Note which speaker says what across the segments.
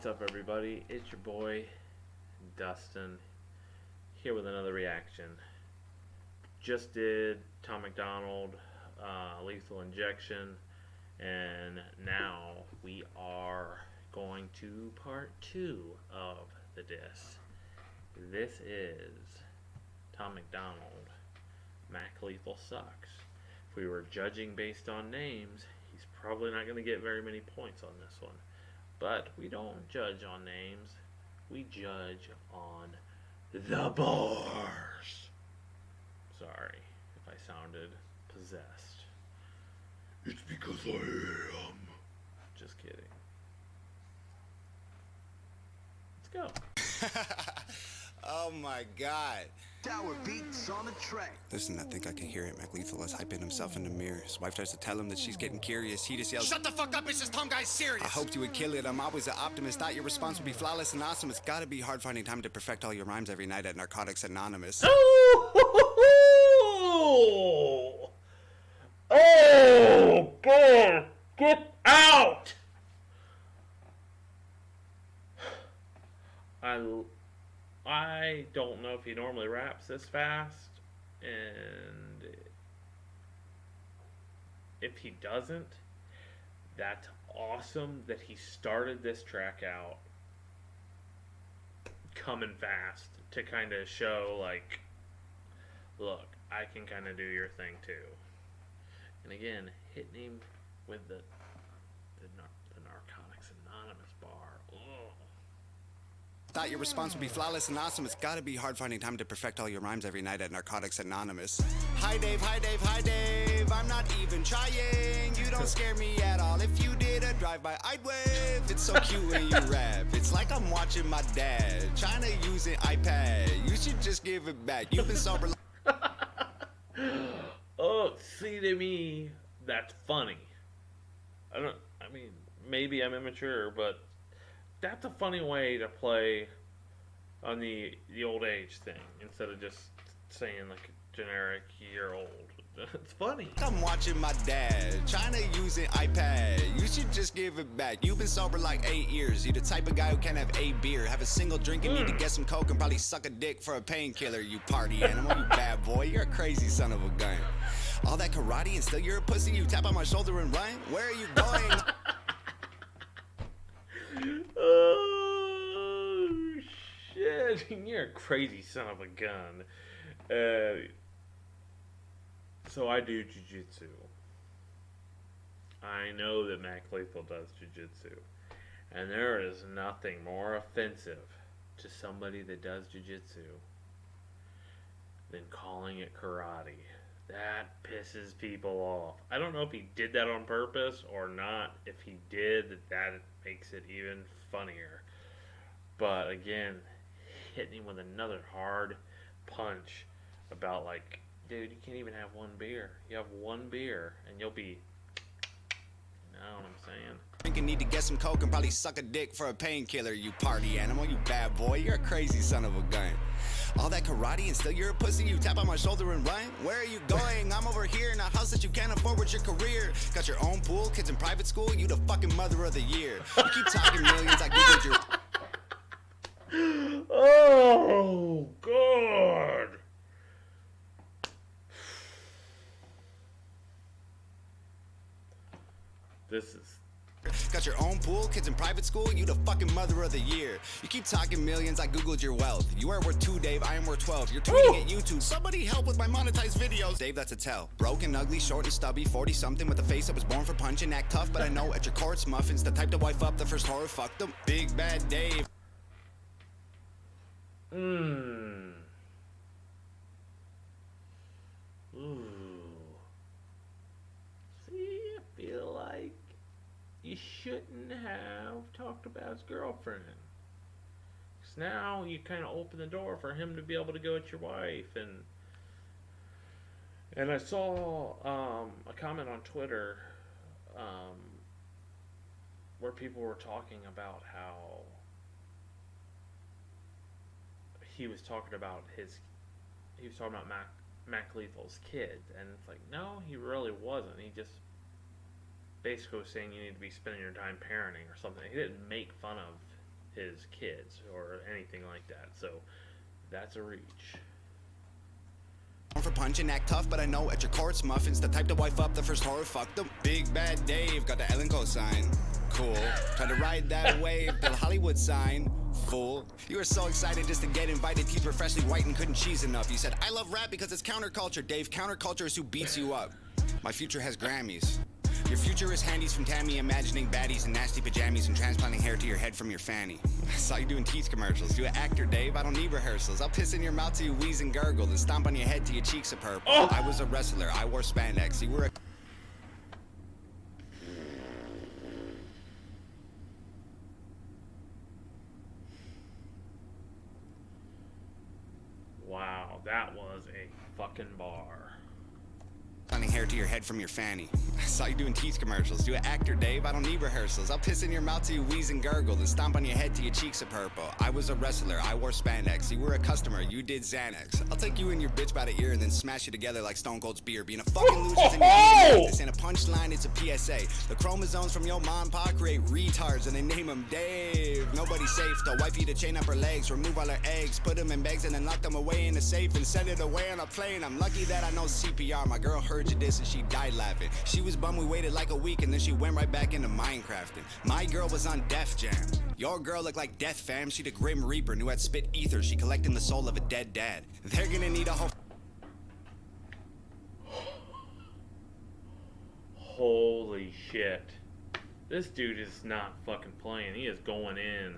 Speaker 1: What's up, everybody? It's your boy Dustin here with another reaction. Just did Tom MacDonald, Lethal Injection, and now we are going to part 2 of the DISS. This is Tom MacDonald, Mac Lethal Sucks. If we were judging based on names, he's probably not going to get very many points on this one. But we don't judge on names, we judge on the bars. Sorry if I sounded possessed. It's because I am. Just kidding. Let's go.
Speaker 2: Oh my god.
Speaker 3: Tower beats on the track.
Speaker 2: Listen, I think I can hear it. Mac Lethal is hyping himself in the mirror. His wife tries to tell him that she's getting curious. He just yells, "Shut the fuck up, it's just Tom Guy's serious." I hoped you would kill it. I'm always an optimist. Thought your response would be flawless and awesome. It's gotta be hard finding time to perfect all your rhymes every night at Narcotics Anonymous.
Speaker 1: Oh, God, get out! I don't know if he normally raps this fast, and if he doesn't, that's awesome that he started this track out coming fast to kind of show, like, look, I can kind of do your thing too. And again, hitting him with the Narcotics Anonymous bar. Ugh.
Speaker 2: Thought your response would be flawless and awesome. It's gotta be hard finding time to perfect all your rhymes every night at Narcotics Anonymous. Hi Dave, hi Dave, hi Dave. I'm not even trying. You don't scare me at all. If you did a drive-by, I'd wave. It's so cute when you rap. It's like I'm watching my dad trying to use an iPad. You should just give it back. You've been sober.
Speaker 1: Oh, see, to me, that's funny. I mean, maybe I'm immature, but that's a funny way to play on the old age thing instead of just saying like a generic year old. It's funny.
Speaker 2: I'm watching my dad trying to use an iPad. You should just give it back. You've been sober like 8 years. You the type of guy who can't have a beer, have a single drink and need to get some coke and probably suck a dick for a painkiller. You party animal, you bad boy. You're a crazy son of a gun. All that karate and still you're a pussy. You tap on my shoulder and run. Where are you going?
Speaker 1: Oh, shit. You're a crazy son of a gun. So I do jiu-jitsu. I know that Mac Lethal does jiu-jitsu. And there is nothing more offensive to somebody that does jiu-jitsu than calling it karate. That pisses people off. I don't know if he did that on purpose or not. If he did, that makes it even funnier. But again, hitting him with another hard punch about, like, dude, you can't even have one beer. You have one beer and you'll be, you know what I'm saying?
Speaker 2: Drink and need to get some coke and probably suck a dick for a painkiller. You party animal, you bad boy. You're a crazy son of a gun. All that karate and still you're a pussy. You tap on my shoulder and run. Where are you going? I'm over here in a house that you can't afford with your career. Got your own pool, kids in private school. You the fucking mother of the year. You keep talking millions. I googled your.
Speaker 1: Oh, God. This is.
Speaker 2: Got your own pool, kids in private school. You the fucking mother of the year. You keep talking millions. I googled your wealth. You are worth 2, Dave. I am worth 12. You're tweeting at YouTube. Somebody help with my monetized videos. Dave, that's a tell. Broken, ugly, short and stubby. 40 something with a face that was born for punching. Act tough, but I know at your core it's muffins. The type to wife up the first horror. Fuck them. Big bad Dave.
Speaker 1: Ooh. See, I feel like you shouldn't have talked about his girlfriend. Because now you kind of open the door for him to be able to go at your wife. And I saw a comment on Twitter where people were talking about how he was talking about Mac Lethal's kid, and it's like, no, he really wasn't. He just basically was saying you need to be spending your time parenting or something. He didn't make fun of his kids or anything like that. So that's a reach.
Speaker 2: For punch and act tough, but I know at your core it's muffins. The type to wife up the first horror, fuck them. Big bad Dave, got the Ellen sign. Cool. Try to ride that wave, the Hollywood sign. Fool. You were so excited just to get invited. Teeth were freshly white and couldn't cheese enough. You said, I love rap because it's counterculture. Dave, counterculture is who beats you up. My future has Grammys. Your future is handies from Tammy, imagining baddies in nasty pajamas and transplanting hair to your head from your fanny. I saw you doing teeth commercials. You an actor, Dave. I don't need rehearsals. I'll piss in your mouth till you wheeze and gurgle, then stomp on your head till your cheeks are purple.
Speaker 1: Oh.
Speaker 2: I was a wrestler. I wore spandex. You were a...
Speaker 1: Wow, that was a fucking bar.
Speaker 2: Hair to your head from your fanny. I saw you doing teeth commercials. You an actor, Dave. I don't need rehearsals. I'll piss in your mouth till you wheeze and gurgle, then stomp on your head till your cheeks are purple. I was a wrestler. I wore spandex. You were a customer. You did Xanax. I'll take you and your bitch by the ear and then smash you together like Stone Cold's beer. Being a fucking loser's in your DNA. This ain't a punchline, it's a PSA. The chromosomes from your mom and pa create retards and they name them Dave. Nobody's safe. The wifey to chain up her legs, remove all her eggs, put them in bags and then lock them away in a safe and send it away on a plane. I'm lucky that I know CPR. My girl heard you this and she died laughing. She was bummed we waited like a week and then she went right back into Minecrafting. My girl was on Def Jam. Your girl looked like Death Fam. She the Grim Reaper, knew I'd spit ether. She collecting the soul of a dead dad. They're gonna need a whole...
Speaker 1: Holy shit. This dude is not fucking playing. He is going in.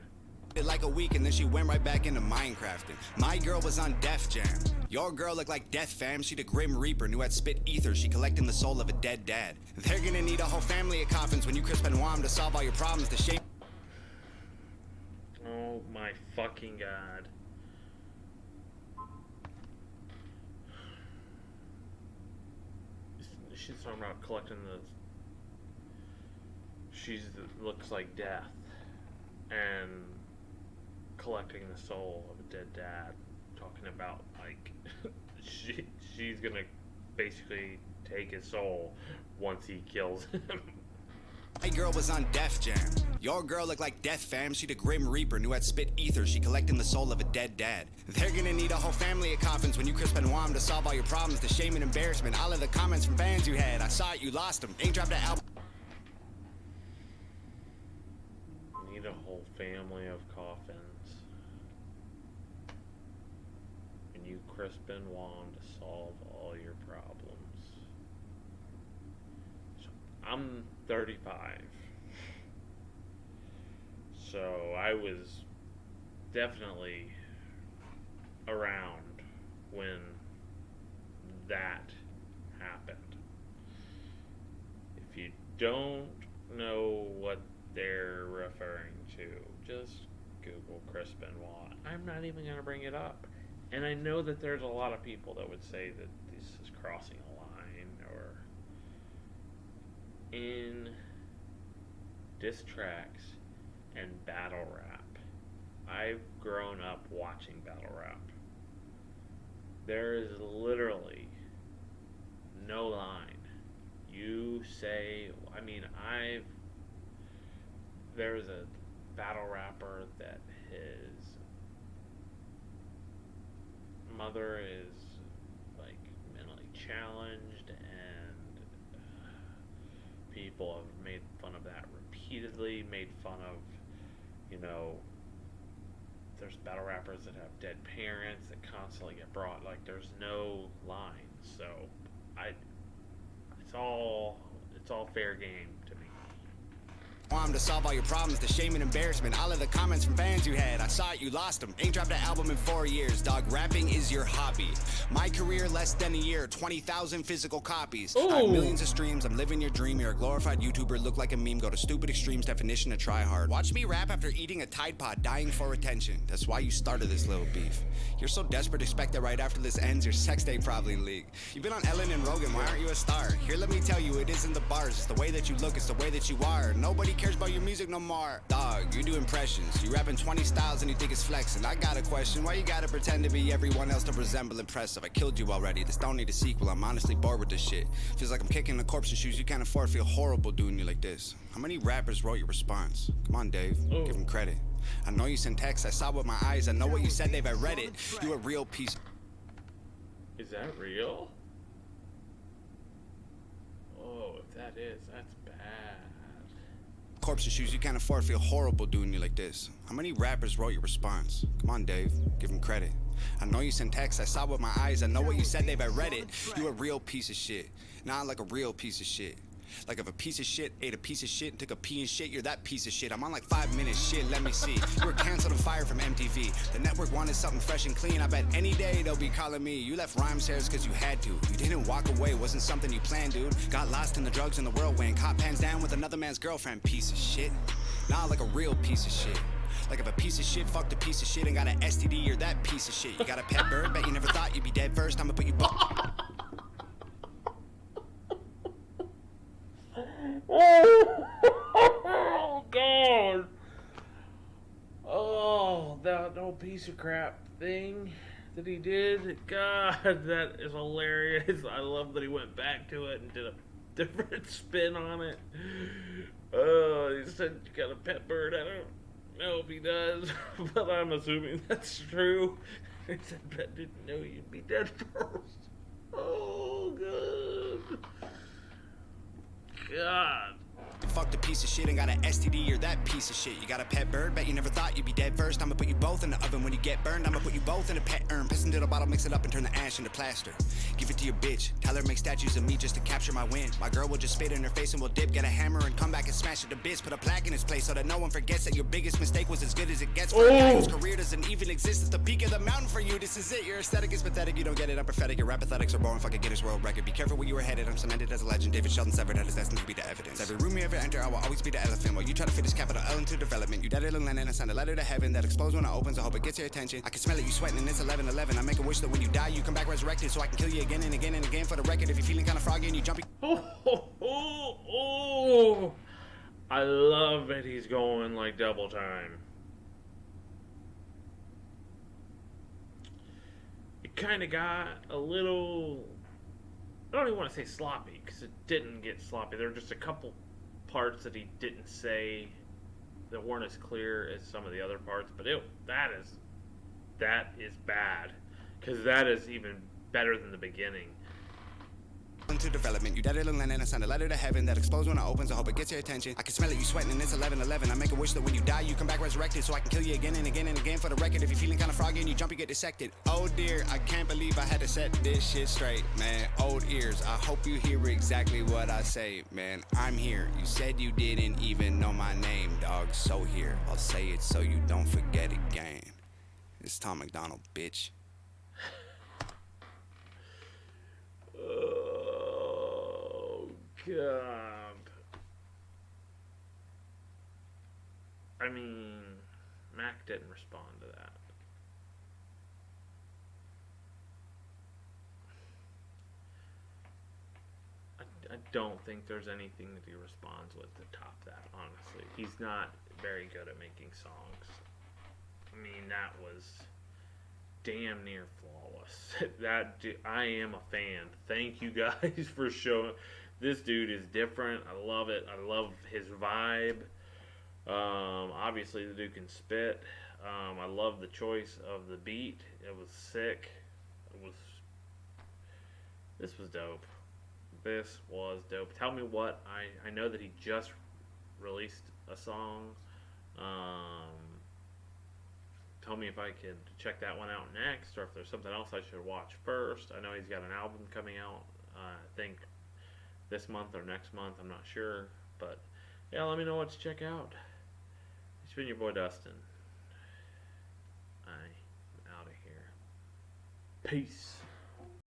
Speaker 2: Like a week and then she went right back into Minecrafting. My girl was on Def Jam. Your girl looked like Death Fam. She the Grim Reaper, knew I'd spit ether. She collecting the soul of a dead dad. They're gonna need a whole family of coffins when you crisp and warm to solve all your problems. To shape...
Speaker 1: Oh my fucking god. She's talking about collecting the... looks like death. And collecting the soul of a dead dad. Talking about, like, she's gonna basically take his soul once he kills him.
Speaker 2: My girl was on Def Jam. Your girl looked like Death Fam. She the Grim Reaper, knew I'd spit ether. She collecting the soul of a dead dad. They're gonna need a whole family of coffins when you crisp and warm to solve all your problems. The shame and embarrassment, all of the comments from fans you had. I saw it, you lost them. Ain't dropped an album.
Speaker 1: Need a whole family of coffins. And you crisp and warm to solve all your problems. So, I'm 35. So I was definitely around when that happened. If you don't know what they're referring to, just Google crisp and want. I'm not even going to bring it up. And I know that there's a lot of people that would say that this is crossing a line, or in diss tracks and battle rap. I've grown up watching battle rap. There is literally no line. You say, there's a battle rapper that his mother is like mentally challenged, and people have made fun of that repeatedly, made fun of, there's battle rappers that have dead parents that constantly get brought, like, there's no lines. So it's all fair game to me.
Speaker 2: To solve all your problems, the shame and embarrassment, all of the comments from fans you had. I saw it, you lost them. Ain't dropped an album in 4 years, dog. Rapping is your hobby. My career, less than a year, 20,000 physical copies. I have millions of streams, I'm living your dream. You're a glorified YouTuber, look like a meme. Go to stupid extremes, definition of try hard. Watch me rap after eating a Tide Pod, dying for attention. That's why you started this little beef. You're so desperate, expect that right after this ends, your sex day probably leak. You've been on Ellen and Rogan, why aren't you a star? Here, let me tell you, it isn't the bars, it's the way that you look, it's the way that you are. Nobody cares cares about your music no more. Dog, you do impressions. You rapping 20 styles and you think it's flexing. I got a question. Why you gotta pretend to be everyone else to resemble impressive? I killed you already. This don't need a sequel. I'm honestly bored with this shit. Feels like I'm kicking the corpse in shoes you can't afford. Feel horrible doing you like this. How many rappers wrote your response? Come on, Dave. Give him credit. I know you sent text. I saw with my eyes. I know what you said, Dave. I read it. You a real piece.
Speaker 1: Is that real? Oh, if that is, that's bad.
Speaker 2: Corpse shoes you can't afford. Feel horrible doing you like this. How many rappers wrote your response? Come on, Dave. Give him credit. I know you sent text. I saw with my eyes. I know what you said, Dave. I read it. You a real piece of shit. Not like a real piece of shit. Like if a piece of shit ate a piece of shit and took a pee and shit, you're that piece of shit. I'm on like 5 minutes, shit, let me see. You were canceled and fired from MTV. The network wanted something fresh and clean. I bet any day they'll be calling me. You left rhyme shares cause you had to. You didn't walk away, wasn't something you planned, dude. Got lost in the drugs and the whirlwind. Caught pants down with another man's girlfriend. Piece of shit. Not like a real piece of shit. Like if a piece of shit fucked a piece of shit and got an STD, you're that piece of shit. You got a pet bird, bet you never thought you'd be dead first. I'ma put you both.
Speaker 1: Oh, God. Oh, that no piece of crap thing that he did. God, that is hilarious. I love that he went back to it and did a different spin on it. Oh, he said you got a pet bird. I don't know if he does, but I'm assuming that's true. He said, I didn't know you'd be dead first. Oh, good. God.
Speaker 2: Fucked a piece of shit and got an STD, you're that piece of shit. You got a pet bird, bet you never thought you'd be dead first. I'ma put you both in the oven when you get burned. I'ma put you both in a pet urn. Piss into the bottle, mix it up and turn the ash into plaster. Give it to your bitch, tell her make statues of me just to capture my win. My girl will just spit in her face and we'll dip, get a hammer and come back and smash it to bits. Put a plaque in its place so that no one forgets that your biggest mistake was as good as it gets. For a guy whose career doesn't even exist, it's the peak of the mountain for you. This is it, your aesthetic is pathetic, you don't get it, I'm prophetic. Your rap pathetics are boring, fucking Guinness World Record. Be careful where you were headed, I'm cemented as a legend. David Sheldon severed head is destined to be the evidence. Every room you ever enter, I will always be the elephant. While you try to fit this capital L into development, you dead in Lennon, I send a letter to heaven that explodes when it opens. I hope it gets your attention. I can smell it, you sweating, and it's 11:11. I make a wish that when you die, you come back resurrected, so I can kill you again and again and again for the record. If you're feeling kind of froggy and you jumpy.
Speaker 1: Oh, I love that he's going like double time. It kind of got a little, I don't even want to say sloppy, because it didn't get sloppy. There were just a couple parts that he didn't say that weren't as clear as some of the other parts, but that is bad, because that is even better than the beginning.
Speaker 2: Into development, you dead in Lennon, I send a letter to heaven that explodes when it opens. I hope it gets your attention. I can smell it, you sweating, and it's 11:11. I make a wish that when you die, you come back resurrected, so I can kill you again and again and again for the record. If you're feeling kind of froggy and you jump, you get dissected. Oh dear, I can't believe I had to set this shit straight, man. Old ears, I hope you hear exactly what I say, man. I'm here. You said you didn't even know my name, dog. So here, I'll say it so you don't forget again. It's Tom MacDonald, bitch.
Speaker 1: Oh, God. I mean, Mac didn't respond to that. I don't think there's anything that he responds with to top that, honestly. He's not very good at making songs. I mean, that was damn near flawless. I am a fan. Thank you guys for showing. This dude is different. I love it. I love his vibe. Obviously, the dude can spit. I love the choice of the beat. It was sick. This was dope. This was dope. Tell me what. I know that he just released a song. Tell me if I could check that one out next, or if there's something else I should watch first. I know he's got an album coming out, I think this month or next month, I'm not sure. But yeah, let me know what to check out. It's been your boy Dustin. I'm out of here. Peace.